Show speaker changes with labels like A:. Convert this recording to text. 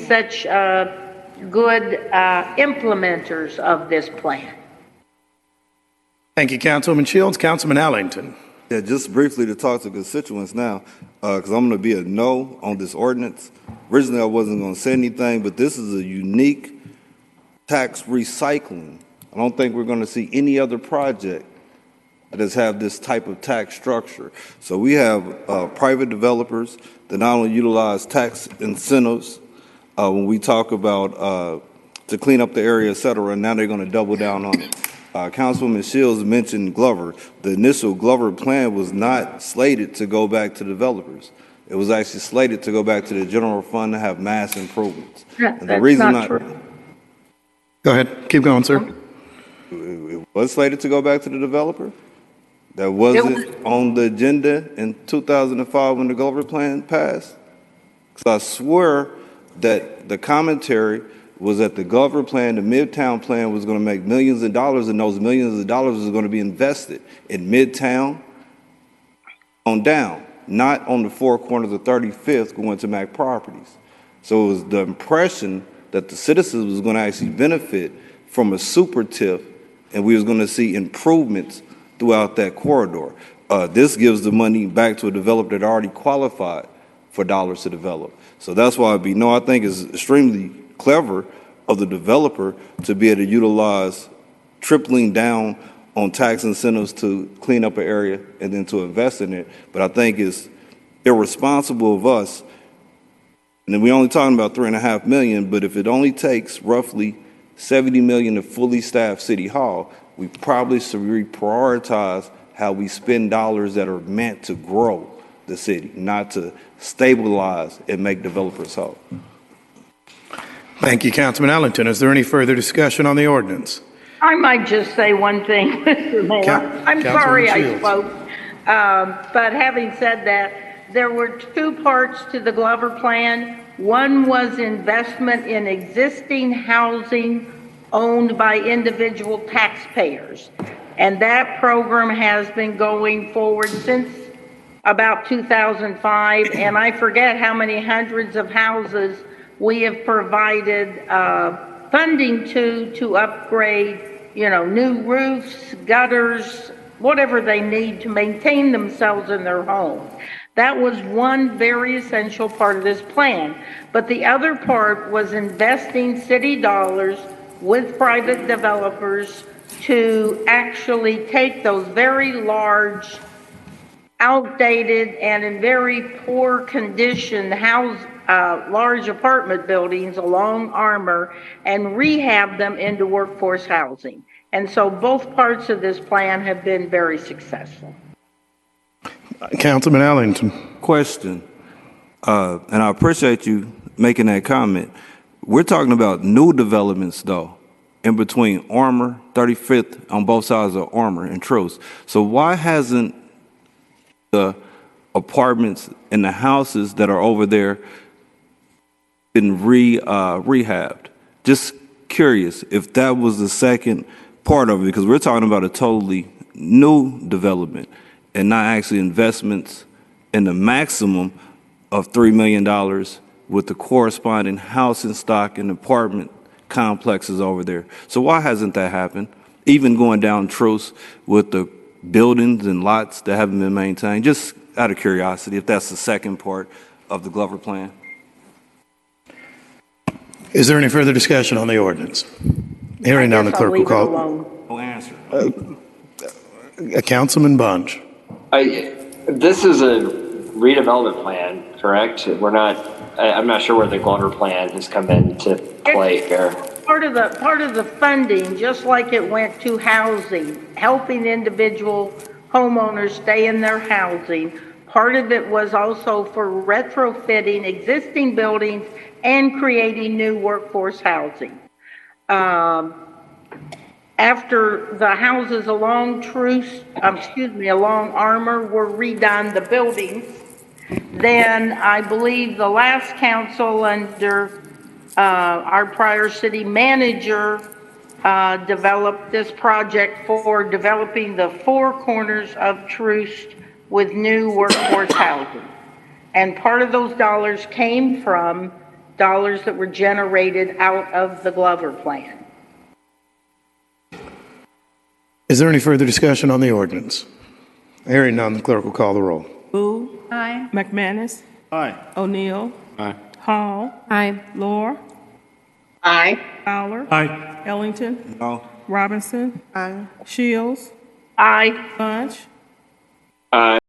A: such good implementers of this plan.
B: Thank you, Councilwoman Shields. Councilman Ellington.
C: Yeah, just briefly to talk to constituents now, because I'm going to be a no on this ordinance. Originally, I wasn't going to say anything, but this is a unique tax recycling. I don't think we're going to see any other project that has have this type of tax structure. So we have private developers that not only utilize tax incentives when we talk about to clean up the area, et cetera, and now they're going to double down on it. Councilwoman Shields mentioned Glover. The initial Glover plan was not slated to go back to developers. It was actually slated to go back to the general fund to have mass improvements.
A: That's not true.
B: Go ahead. Keep going, sir.
C: It was slated to go back to the developer. That wasn't on the agenda in 2005 when the Glover plan passed. So I swear that the commentary was that the Glover plan, the Midtown plan, was going to make millions of dollars, and those millions of dollars was going to be invested in Midtown on down, not on the four corners of 35th going to Mac Properties. So it was the impression that the citizens was going to actually benefit from a super TIF, and we was going to see improvements throughout that corridor. This gives the money back to a developer that already qualified for dollars to develop. So that's why I'd be no. I think it's extremely clever of the developer to be able to utilize tripling down on tax incentives to clean up an area and then to invest in it. But I think it's irresponsible of us, and then we're only talking about $3.5 million, but if it only takes roughly $70 million to fully staff City Hall, we probably should reprioritize how we spend dollars that are meant to grow the city, not to stabilize and make developers whole.
B: Thank you, Councilman Ellington. Is there any further discussion on the ordinance?
A: I might just say one thing, Mr. Mayor. I'm sorry I spoke, but having said that, there were two parts to the Glover plan. One was investment in existing housing owned by individual taxpayers, and that program has been going forward since about 2005, and I forget how many hundreds of houses we have provided funding to upgrade, new roofs, gutters, whatever they need to maintain themselves in their homes. That was one very essential part of this plan. But the other part was investing city dollars with private developers to actually take those very large, outdated, and in very poor condition large apartment buildings along Armour and rehab them into workforce housing. And so both parts of this plan have been very successful.
B: Councilman Ellington.
C: Question, and I appreciate you making that comment. We're talking about new developments, though, in between Armour, 35th, on both sides of Armour and Truce. So why hasn't the apartments and the houses that are over there been rehabbed? Just curious if that was the second part of it, because we're talking about a totally new development and not actually investments in the maximum of $3 million with the corresponding housing stock and apartment complexes over there. So why hasn't that happened? Even going down Truce with the buildings and lots that haven't been maintained, just out of curiosity, if that's the second part of the Glover plan.
B: Is there any further discussion on the ordinance? Hearing none, the clerk will call.
C: No answer.
B: Councilman Bunch.
D: This is a redevelopment plan, correct? I'm not sure where the Glover plan has come into play here.
A: Part of the funding, just like it went to housing, helping individual homeowners stay in their housing. Part of it was also for retrofitting existing buildings and creating new workforce housing. After the houses along along Armour were redone, the buildings, then I believe the last council under our prior city manager developed this project for developing the four corners of Troost with new workforce housing. And part of those dollars came from dollars that were generated out of the Glover plan.
B: Is there any further discussion on the ordinance? Hearing none, the clerk will call the roll.
E: Boo.
F: Aye.
E: McManus.
G: Aye.
E: O'Neill.
G: Aye.
E: Hall.
F: Aye.
E: Lore.
A: Aye.
E: Fowler.
G: Aye.
E: Ellington.
G: No.
E: Robinson.
F: Aye.
E: Shields.
A: Aye.
E: Bunch.
D: Aye.